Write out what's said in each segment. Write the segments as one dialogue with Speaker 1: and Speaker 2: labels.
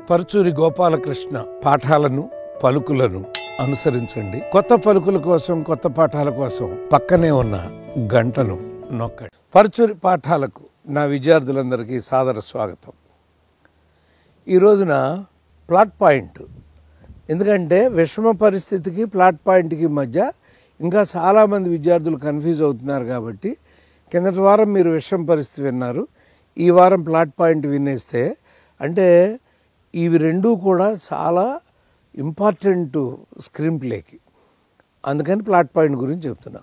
Speaker 1: పరుచూరి గోపాలకృష్ణ పాఠాలను పలుకులను అనుసరించండి. కొత్త పలుకుల కోసం, కొత్త పాఠాల కోసం పక్కనే ఉన్న గంటను నొక్కండి. పరుచూరి పాఠాలకు నా విద్యార్థులందరికీ సాదర స్వాగతం. ఈ రోజున ప్లాట్ పాయింట్, ఎందుకంటే విషమ పరిస్థితికి ప్లాట్ పాయింట్కి మధ్య ఇంకా చాలామంది విద్యార్థులు కన్ఫ్యూజ్ అవుతున్నారు. కాబట్టి కిందటి వారం మీరు విషమ పరిస్థితి విన్నారు, ఈ వారం ప్లాట్ పాయింట్ వినేస్తే అంటే ఇవి రెండూ కూడా చాలా ఇంపార్టెంట్ స్క్రీన్ ప్లేకి, అందుకని ప్లాట్ పాయింట్ గురించి చెప్తున్నా.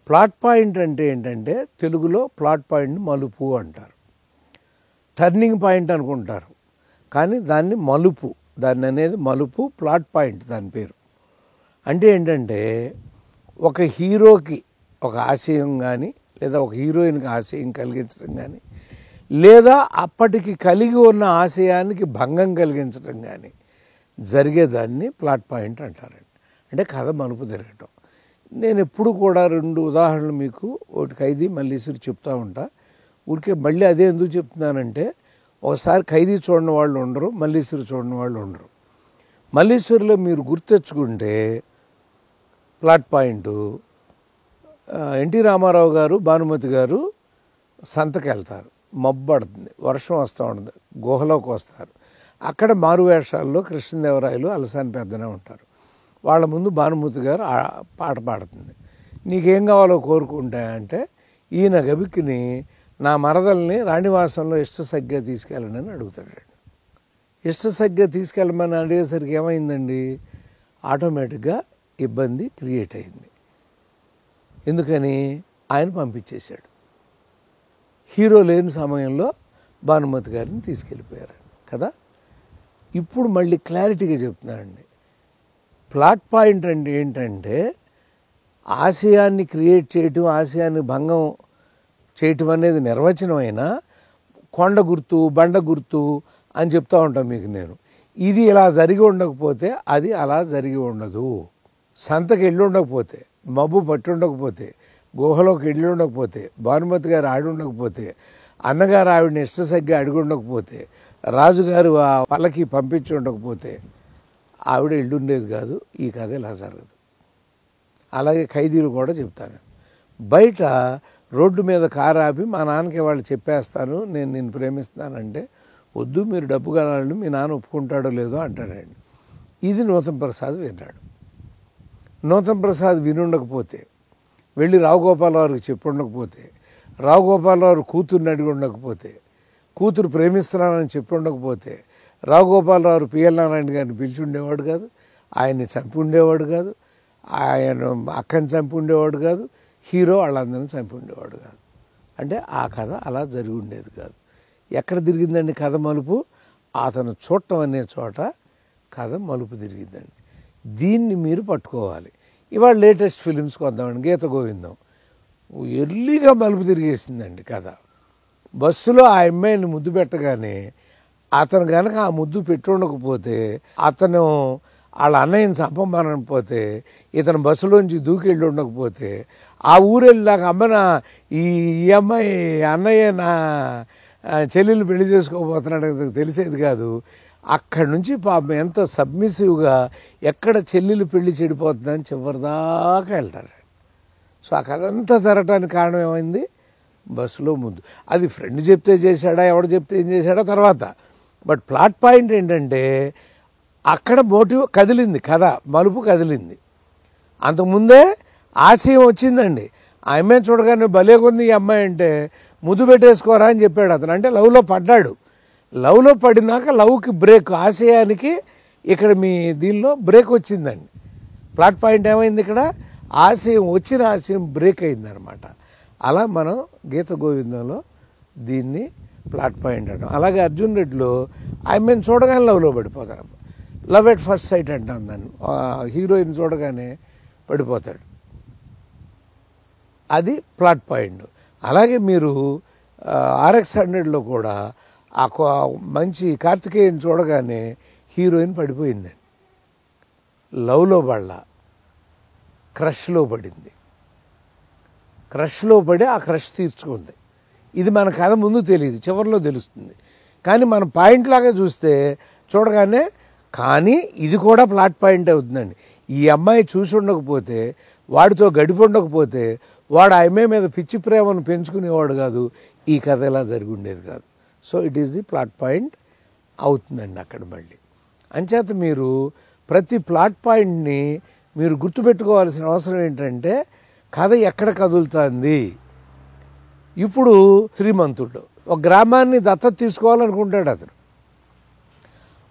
Speaker 1: ప్లాట్ పాయింట్ అంటే ఏంటంటే తెలుగులో ప్లాట్ పాయింట్ని మలుపు అంటారు. టర్నింగ్ పాయింట్ అనుకుంటారు, కానీ దాన్ని మలుపు, దాన్ని అనేది మలుపు, ప్లాట్ పాయింట్ దాని పేరు. అంటే ఏంటంటే ఒక హీరోకి ఒక ఆశయం కానీ, లేదా ఒక హీరోయిన్కి ఆశయం కలిగించడం కానీ, లేదా అప్పటికి కలిగి ఉన్న ఆశయానికి భంగం కలిగించడం కానీ జరిగేదాన్ని ప్లాట్ పాయింట్ అంటారండి. అంటే కథ మలుపు తిరగటం. నేను ఎప్పుడు కూడా రెండు ఉదాహరణలు మీకు, ఒకటి ఖైదీ, మల్లీశ్వరి చెప్తూ ఉంటా. ఊరికే మళ్ళీ అదే ఎందుకు చెప్తున్నానంటే, ఒకసారి ఖైదీ చూడని వాళ్ళు ఉండరు, మల్లీశ్వరి చూడని వాళ్ళు ఉండరు. మల్లీశ్వరిలో మీరు గుర్తెచ్చుకుంటే ప్లాట్ పాయింట్, ఎన్టీ రామారావు గారు, భానుమతి గారు సంతకి వెళ్తారు, మబ్బడుతుంది, వర్షం వస్తూ ఉంటుంది, గుహలోకి వస్తారు. అక్కడ మారువేషాల్లో కృష్ణదేవరాయలు, అలసాని పెద్దనే ఉంటారు. వాళ్ళ ముందు భానుమతి గారు పాట పాడుతుంది. నీకేం కావాలో కోరుకుంటా అంటే, ఈయన గబిక్కిని నా మరదల్ని రాణివాసంలో ఇష్టసగ్గా తీసుకెళ్ళండి అని అడుగుతాడు. ఇష్టసగ్గా తీసుకెళ్ళమని అడిగేసరికి ఏమైందండి, ఆటోమేటిక్గా ఇబ్బంది క్రియేట్ అయింది. ఎందుకని ఆయన పంపించేశాడు. హీరో లేని సమయంలో భానుమతి గారిని తీసుకెళ్ళిపోయారు కదా. ఇప్పుడు మళ్ళీ క్లారిటీగా చెప్తున్నానండి. ప్లాట్ పాయింట్ అంటే ఏంటంటే ఆశయాన్ని క్రియేట్ చేయటం, ఆశయాన్ని భంగం చేయటం అనేది నిర్వచనం అయినా, కొండ గుర్తు, బండ గుర్తు అని చెప్తూ ఉంటాను మీకు నేను. ఇది ఇలా జరిగి ఉండకపోతే అది అలా జరిగి ఉండదు. సంతకి వెళ్ళి ఉండకపోతే, మబ్బు పట్టి ఉండకపోతే, గుహలోకి వెళ్ళి ఉండకపోతే, భానుమతి గారు ఆడి ఉండకపోతే, అన్నగారు ఆవిడని ఇష్టసగ్గా అడిగి ఉండకపోతే, రాజుగారు ఆ పల్లకి పంపించి ఉండకపోతే ఆవిడ ఇల్లుండేది కాదు. ఈ కథ ఇలా జరగదు. అలాగే ఖైదీలు కూడా చెప్తాను. బయట రోడ్డు మీద కారు ఆపి మా నాన్నకి వాళ్ళు చెప్పేస్తాను, నేను నిన్ను ప్రేమిస్తానంటే, వద్దు మీరు డబ్బు కలాలని మీ నాన్న ఒప్పుకుంటాడో లేదో అంటాడండి. ఇది నూతన్ ప్రసాద్ విన్నాడు. నూతన్ ప్రసాద్ వినుండకపోతే, వెళ్ళి రావు గోపాలరావుకి చెప్పి ఉండకపోతే, రావు గోపాలరావు కూతుర్ని అడిగి ఉండకపోతే, కూతురు ప్రేమిస్తున్నానని చెప్పి ఉండకపోతే, రావు గోపాలరావు పిఎల్ నారాయణ గారిని పిలిచి ఉండేవాడు కాదు, ఆయన్ని చంపి ఉండేవాడు కాదు, ఆయన అక్కని చంపి ఉండేవాడు కాదు, హీరో వాళ్ళందరినీ చంపి ఉండేవాడు కాదు. అంటే ఆ కథ అలా జరిగి ఉండేది కాదు. ఎక్కడ తిరిగిందండి కథ మలుపు? అతను చూడటం అనే చోట కథ మలుపు తిరిగిందండి. దీన్ని మీరు పట్టుకోవాలి. ఇవాళ లేటెస్ట్ ఫిలిమ్స్కి వద్దామండి. గీత గోవిందం ఎర్లీగా మలుపు తిరిగేసిందండి కథ. బస్సులో ఆ అమ్మాయిని ముద్దు పెట్టగానే అతను కనుక ఆ ముద్దు పెట్టుండకపోతే, అతను వాళ్ళ అన్నయ్యని చంపమనకపోతే, ఇతను బస్సులోంచి దూకి వెళ్ళి ఉండకపోతే, ఆ ఊరు వెళ్ళాక అమ్మన ఈ అమ్మాయి అన్నయ్య నా చెల్లెలు పెళ్లి చేసుకోబోతున్నాడు తెలిసేది కాదు. అక్కడి నుంచి పాపం ఎంత సబ్మిసివ్గా ఎక్కడ చెల్లెలు పెళ్లి చెడిపోతుందని చివరిదాకా వెళ్తాడు. సో ఆ కథ అంతా జరగటానికి కారణం ఏమైంది? బస్సులో ముద్దు. అది ఫ్రెండ్ చెప్తే చేశాడా, ఎవడు చెప్తే ఏం చేశాడా తర్వాత. బట్ ప్లాట్ పాయింట్ ఏంటంటే అక్కడ మోటివ్ కదిలింది, కథ మలుపు కదిలింది. అంతకుముందే ఆశయం వచ్చిందండి. ఆ అమ్మాయిని చూడగానే భలే కొంది ఈ అమ్మాయి అంటే, ముద్దు పెట్టేసుకోరా అని చెప్పాడు అతను. అంటే లవ్లో పడ్డాడు. లవ్లో పడినాక లవ్కి బ్రేక్, ఆశయానికి ఇక్కడ మీ దీనిలో బ్రేక్ వచ్చిందండి. ప్లాట్ పాయింట్ ఏమైంది ఇక్కడ? ఆశయం వచ్చిన ఆశయం బ్రేక్ అయిందనమాట. అలా మనం గీత గోవిందంలో దీన్ని ప్లాట్ పాయింట్ అంటాం. అలాగే అర్జున్ రెడ్డిలో ఆమెను చూడగానే లవ్లో పడిపోతాడు. లవ్ ఎట్ ఫస్ట్ సైట్ అంటాం దాన్ని. హీరోయిన్ చూడగానే పడిపోతాడు. అది ప్లాట్ పాయింట్. అలాగే మీరు RX-100లో కూడా ఆ మంచి కార్తికేయన్ చూడగానే హీరోయిన్ పడిపోయిందండి, లవ్లో పడలా. క్రష్లో పడింది. క్రష్లో పడి ఆ క్రష్ తీర్చుకుంది. ఇది మన కథ ముందు తెలియదు, చివరిలో తెలుస్తుంది. కానీ మనం పాయింట్ లాగా చూస్తే చూడగానే, కానీ ఇది కూడా ప్లాట్ పాయింట్ అవుతుందండి. ఈ అమ్మాయి చూసి ఉండకపోతే, వాడితో గడిపి ఉండకపోతే, వాడు ఆ అమ్మాయి మీద పిచ్చి ప్రేమను పెంచుకునేవాడు కాదు, ఈ కథ ఇలా జరిగి ఉండేది కాదు. So it is the plot point అవుతుందండి అక్కడ మళ్ళీ. అంచేత మీరు ప్రతి ప్లాట్ పాయింట్ని మీరు గుర్తుపెట్టుకోవాల్సిన అవసరం ఏంటంటే, కథ ఎక్కడ కదులుతుంది. ఇప్పుడు శ్రీమంతుడు ఒక గ్రామాన్ని దత్తత తీసుకోవాలనుకుంటాడు.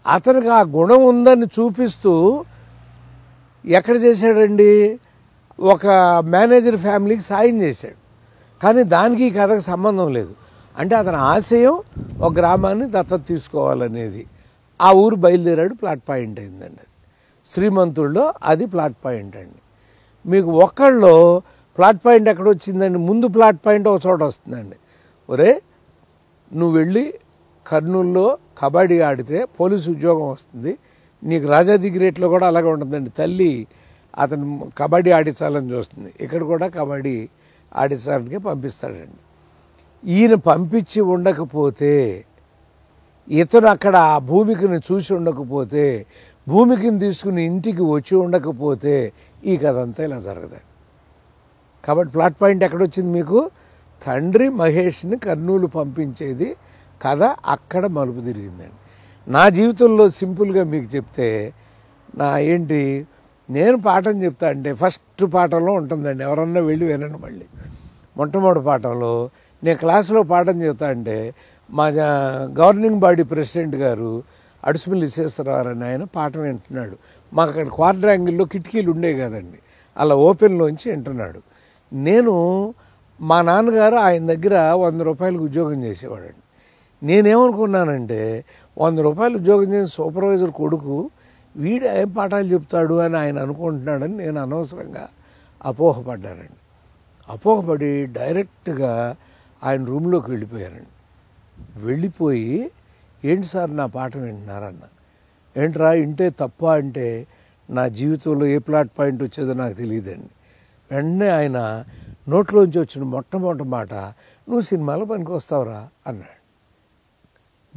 Speaker 1: అతనికి ఆ గుణం ఉందని చూపిస్తూ ఎక్కడ చేశాడండి, ఒక మేనేజర్ ఫ్యామిలీకి సాయం చేశాడు. కానీ దానికి ఈ కథకు సంబంధం లేదు. అంటే అతని ఆశయం ఒక గ్రామాన్ని దత్తత తీసుకోవాలనేది. ఆ ఊరు బయలుదేరాడు, ప్లాట్ పాయింట్ అయిందండి. శ్రీమంతుల్లో అది ప్లాట్ పాయింట్ అండి. మీకు ఒక్కళ్ళలో ప్లాట్ పాయింట్ ఎక్కడ వచ్చిందండి, ముందు ప్లాట్ పాయింట్ ఒక చోట వస్తుందండి. ఒరే, నువ్వు వెళ్ళి కర్నూలులో కబడ్డీ ఆడితే పోలీసు ఉద్యోగం వస్తుంది, నీకు రాజాది గ్రేట్లో కూడా అలాగే ఉంటుందండి. తల్లి అతను కబడ్డీ ఆడించాలని చూస్తుంది, ఇక్కడ కూడా కబడ్డీ ఆడించడానికి పంపిస్తాడండి. ఈయన పంపించి ఉండకపోతే, ఇతను అక్కడ ఆ భూమికని చూసి ఉండకపోతే, భూమికిని తీసుకుని ఇంటికి వచ్చి ఉండకపోతే ఈ కథ అంతా ఇలా జరగదండి. కాబట్టి ప్లాట్ పాయింట్ ఎక్కడొచ్చింది మీకు, తండ్రి మహేష్ని కర్నూలు పంపించేది కథ అక్కడ మలుపు తిరిగిందండి. నా జీవితంలో సింపుల్గా మీకు చెప్తే, నేను పాఠం చెప్తా అంటే ఫస్ట్ పాఠంలో ఉంటుందండి, ఎవరన్నా వెళ్ళి వినండి. మళ్ళీ మొట్టమొదటి పాఠంలో నేను క్లాసులో పాఠం చెప్తా అంటే, మా గవర్నింగ్ బాడీ ప్రెసిడెంట్ గారు అడుసుమిల్లి విశ్వేశ్వరరావు అని ఆయన పాఠం వింటున్నాడు. మాకు అక్కడ క్వాడ్రాంగిల్లో కిటికీలు ఉండేవి కదండి, అలా ఓపెన్లోంచి వింటున్నాడు. నేను మా నాన్నగారు ఆయన దగ్గర 100 రూపాయలకు ఉద్యోగం చేసేవాడండి. నేనేమనుకున్నానంటే, 100 రూపాయలు ఉద్యోగం చేసిన సూపర్వైజర్ కొడుకు వీడు ఏం పాఠాలు చెప్తాడు అని ఆయన అనుకుంటున్నాడని నేను అనవసరంగా అపోహపడ్డానండి. అపోహపడి డైరెక్ట్గా ఆయన రూమ్లోకి వెళ్ళిపోయానండి. వెళ్ళిపోయి, ఏంటి సార్ నా పాఠం వింటున్నారన్న. ఏంట్రా ఇంటే తప్ప అంటే, నా జీవితంలో ఏ ప్లాట్ పాయింట్ వచ్చేదో నాకు తెలియదండి. వెంటనే ఆయన నోట్లోంచి వచ్చిన మొట్టమొదటి మాట, నువ్వు సినిమాలో పనికి వస్తావురా అన్నాడు.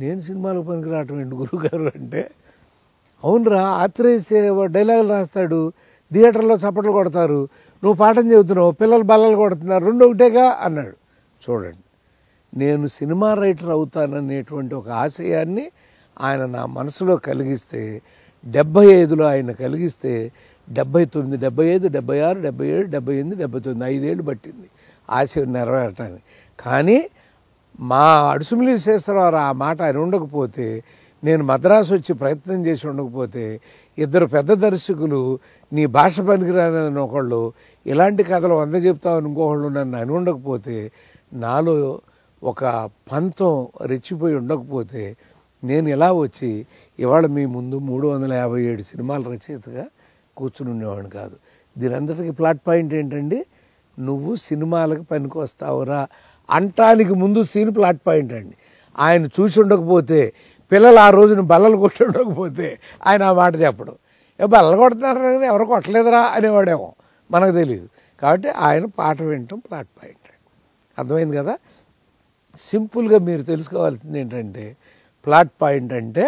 Speaker 1: నేను సినిమాలో పనికి రావటం ఏంటి గురువుగారు అంటే, అవునరా, ఆత్రేసే డైలాగులు రాస్తాడు, థియేటర్లో చప్పట్లు కొడతారు, నువ్వు పాఠం చెబుతున్నావు, పిల్లలు బల్లలు కొడుతున్నారు, రెండు ఒకటేగా అన్నాడు. చూడండి, నేను సినిమా రైటర్ అవుతాననేటువంటి ఒక ఆశయాన్ని ఆయన నా మనసులో కలిగిస్తే, 75లో ఆయన కలిగిస్తే, 79, 75, 76, 77, 78, 79 5 ఏళ్ళు పట్టింది ఆశయం నెరవేరటానికి. కానీ మా అడుసుమిల్లి విశ్వేశ్వరరావు ఆ మాట ఆయన ఉండకపోతే, నేను మద్రాసు వచ్చి ప్రయత్నం చేసి ఉండకపోతే, ఇద్దరు పెద్ద దర్శకులు నీ భాష పనికిరాని ఒకళ్ళు ఇలాంటి కథలు 100 చెప్తామని ఇంకొకళ్ళు నన్ను అని ఉండకపోతే, నాలో ఒక పంతం రెచ్చిపోయి ఉండకపోతే, నేను ఇలా వచ్చి ఇవాళ మీ ముందు 357 సినిమాల రచయితగా కూర్చుని ఉండేవాడిని కాదు. దీని అందరికీ ప్లాట్ పాయింట్ ఏంటండి, నువ్వు సినిమాలకు పనికి వస్తావురా అంటానికి ముందు సీన్ ప్లాట్ పాయింట్ అండి. ఆయన చూసి ఉండకపోతే, పిల్లలు ఆ రోజున బల్లలు కొట్టి ఉండకపోతే ఆయన ఆ మాట చెప్పడం, బల్లలు కొడుతున్నారు ఎవరు కొట్టలేదురా అనేవాడేమో, మనకు తెలియదు. కాబట్టి ఆయన పాట వినటం ప్లాట్ పాయింట్ అండి. అర్థమైంది కదా. సింపుల్గా మీరు తెలుసుకోవాల్సింది ఏంటంటే, ప్లాట్ పాయింట్ అంటే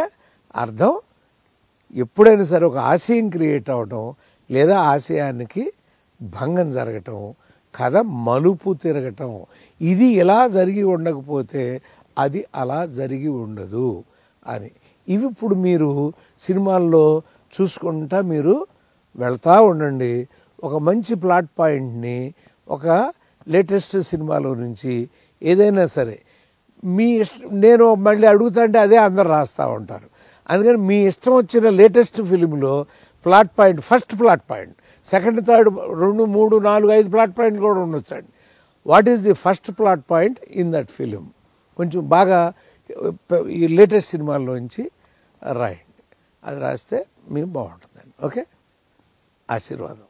Speaker 1: అర్థం ఎప్పుడైనా సరే ఒక ఆశయం క్రియేట్ అవ్వటం, లేదా ఆశయానికి భంగం జరగటం, కథ మలుపు తిరగటం. ఇది ఇలా జరిగి ఉండకపోతే అది అలా జరిగి ఉండదు అని. ఇవి ఇప్పుడు మీరు సినిమాల్లో చూసుకుంటా మీరు వెళ్తూ ఉండండి. ఒక మంచి ప్లాట్ పాయింట్ని ఒక లేటెస్ట్ సినిమాలో నుంచి ఏదైనా సరే మీ ఇష్టం, నేను మళ్ళీ అడుగుతా అంటే అదే అందరు రాస్తూ ఉంటారు. అందుకని మీ ఇష్టం వచ్చిన లేటెస్ట్ ఫిలింలో plot point, first plot point, second, third, 2, 3, 4, 5 plot point కూడా ఉండొచ్చండి. What is the first plot point in that film, కొంచెం బాగా ఈ లేటెస్ట్ సినిమాల్లోంచి రాయండి. అది రాస్తే మీకు బాగుంటుందండి. ఓకే, ఆశీర్వాదం.